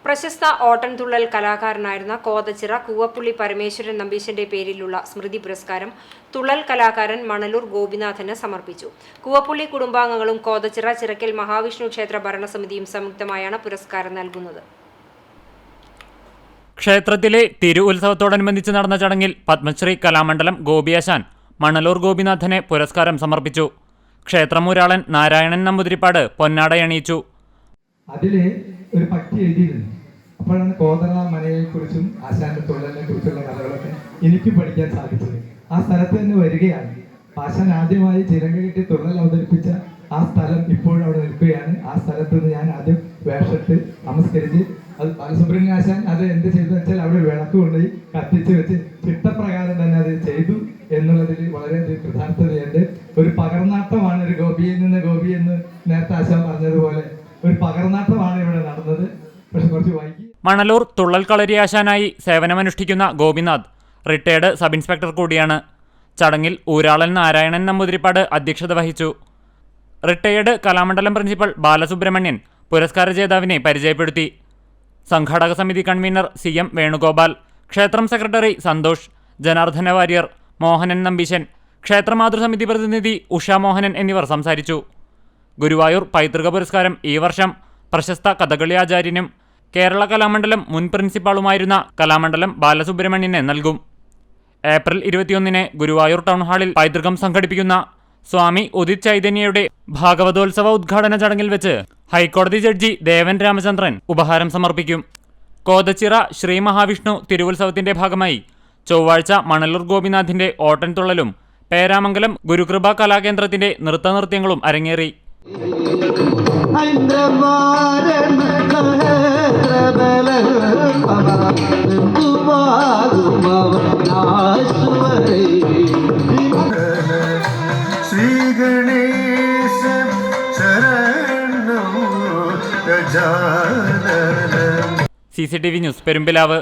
പ്രശസ്ത ഓട്ടൻതുള്ളൽ കലാകാരനായിരുന്ന കോതച്ചിറ കൂവപ്പുള്ളി പരമേശ്വരൻ നമ്പീശന്റെ പേരിലുള്ള സ്മൃതി പുരസ്കാരം തുള്ളൽ കലാകാരൻ മണലൂർ ഗോപിനാഥന് സമർപ്പിച്ചു. കൂവപ്പുള്ളി കുടുംബാംഗങ്ങളും കോതച്ചിറ ചിറക്കൽ മഹാവിഷ്ണു ക്ഷേത്ര ഭരണസമിതിയും സംയുക്തമായാണ് പുരസ്കാരം നൽകുന്നത്. ക്ഷേത്രത്തിലെ തിരുഉത്സവത്തോടനുബന്ധിച്ച് നടന്ന ചടങ്ങിൽ പത്മശ്രീ കലാമണ്ഡലം ഗോപിയാശാൻ മണലൂർ ഗോപിനാഥനെ പുരസ്കാരം സമർപ്പിച്ചു. ക്ഷേത്രമൂരാളൻ നാരായണൻ നമ്പൂതിരിപ്പാട് പൊന്നാടയണിയിച്ചു. അതിലെ ഒരു പറ്റി എഴുതിയിരുന്നു. അപ്പോഴാണ് കോതറ മനയെക്കുറിച്ചും ആശാന്റെ തുള്ളലിനെ കുറിച്ചുള്ള കഥകളൊക്കെ എനിക്ക് പഠിക്കാൻ സാധിച്ചത്. ആ സ്ഥലത്ത് തന്നെ വരികയാണ്. ആശാൻ ആദ്യമായി ചിരങ്ക കെട്ടി തുള്ളൽ അവതരിപ്പിച്ച ആ സ്ഥലം ഇപ്പോഴും അവിടെ നിൽക്കുകയാണ്. ആ സ്ഥലത്ത് നിന്ന് ഞാൻ ആദ്യം വേഷത്ത് നമസ്കരിച്ച് അത് ബാലസുബ്രഹ്മണ്യ ആശാൻ അത് എന്ത് ചെയ്തു വെച്ചാൽ അവിടെ വിളക്ക് കൊണ്ടുപോയി കത്തിച്ച് വെച്ച് ചിട്ടപ്രകാരം തന്നെ അത് ചെയ്തു എന്നുള്ളതിൽ വളരെയധികം കൃതാർത്ഥതയുണ്ട്. ഒരു പകർനാട്ടമാണ് ഒരു ഗോപിയിൽ നിന്ന് ഗോപി എന്ന് നേരത്തെ ആശാൻ പറഞ്ഞതുപോലെ ഒരു പകർനാട്ടമാണ് ഇവിടെ നടന്നത്. പക്ഷെ കുറച്ച് വൈകി. മണലൂർ തുള്ളൽ കളരി ആശാനായി സേവനമനുഷ്ഠിക്കുന്ന ഗോപിനാഥ് റിട്ടയർഡ് സബ് ഇൻസ്പെക്ടർ കൂടിയാണ്. ചടങ്ങിൽ ഊരാളൻ നാരായണൻ നമ്പൂതിരിപ്പാട് അധ്യക്ഷത വഹിച്ചു. റിട്ടയർഡ് കലാമണ്ഡലം പ്രിൻസിപ്പൽ ബാലസുബ്രഹ്മണ്യൻ പുരസ്കാര ജേതാവിനെ പരിചയപ്പെടുത്തി. സംഘാടക സമിതി കൺവീനർ CM വേണുഗോപാൽ, ക്ഷേത്രം സെക്രട്ടറി സന്തോഷ്, ജനാർദ്ദന വാര്യർ, മോഹനൻ നമ്പീശൻ, ക്ഷേത്രമാതൃസമിതി പ്രതിനിധി ഉഷാ മോഹനൻ എന്നിവർ സംസാരിച്ചു. ഗുരുവായൂർ പൈതൃക പുരസ്കാരം ഈ വർഷം പ്രശസ്ത കഥകളി ആചാര്യനും കേരള കലാമണ്ഡലം മുൻ പ്രിൻസിപ്പാളുമായിരുന്ന കലാമണ്ഡലം ബാലസുബ്രഹ്മണ്യന് നൽകും. ഏപ്രിൽ 21 ഗുരുവായൂർ ടൗൺ ഹാളിൽ പൈതൃകം സംഘടിപ്പിക്കുന്ന സ്വാമി ഉദിത് ചൈതന്യയുടെ ഭാഗവതോത്സവ ഉദ്ഘാടന ചടങ്ങിൽ വെച്ച് ഹൈക്കോടതി ജഡ്ജി ദേവൻ രാമചന്ദ്രൻ ഉപഹാരം സമർപ്പിക്കും. കോതച്ചിറ ശ്രീ മഹാവിഷ്ണു തിരുവുത്സവത്തിന്റെ ഭാഗമായി ചൊവ്വാഴ്ച മണലൂർ ഗോപിനാഥിന്റെ ഓട്ടൻതുള്ളലും പേരാമംഗലം ഗുരുകൃപ കലാകേന്ദ്രത്തിന്റെ നൃത്തനൃത്യങ്ങളും അരങ്ങേറി. CCTV news Perumpilavu.